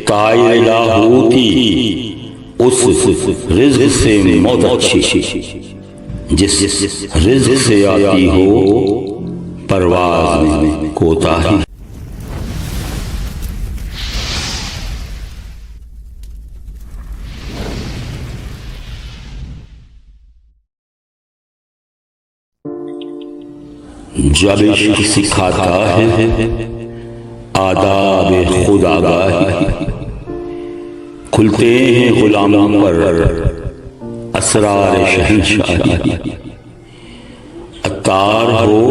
ताइर लाहौती उस रिज़्क़ से मौत अच्छी, जिस रिज़्क़ से आती हो परवाज़ में कोताही। जब इश्क सिखाता है आदाब खुद आगाही, खुलते हैं गुलामों पर असरार शहंशाही। अत्तार हो,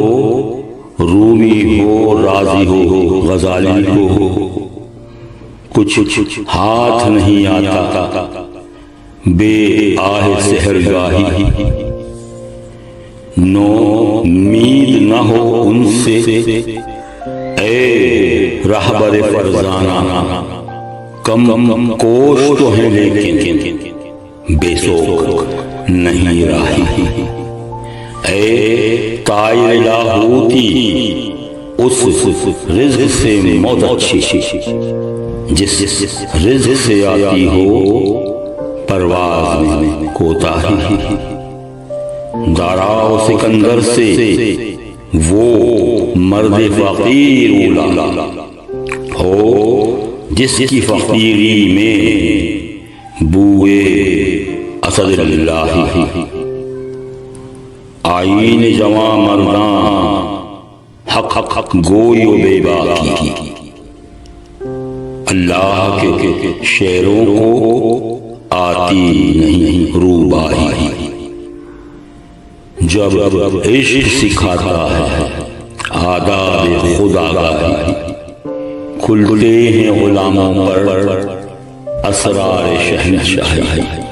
रूमी हो, राजी हो, गजाली हो, कुछ हाथ नहीं आता बे आह सहरगाही। नो उम्मीद न हो उनसे ए रहबर फरजाना, कम कोश तो है लेकिन बेसोख नहीं राही। ए ताइर लाहौती उस रिज़्क़ से मौत अच्छी, जिस रिज़्क़ से आती हो परवाज़ में कोताही। दाराओ सिकंदर से वो मर्द फ़कीर उला हो, जिसकी फ़कीरी में बूए असदिल्लाही। आईन जवां मर्दां हक गोयो बेबाकी, अल्लाह के शेरों को आती नहीं रूबाही। जब इश्क सिखाता है आदाब खुद आगाही, खुलते हैं गुलामों पर असरार शहंशाही।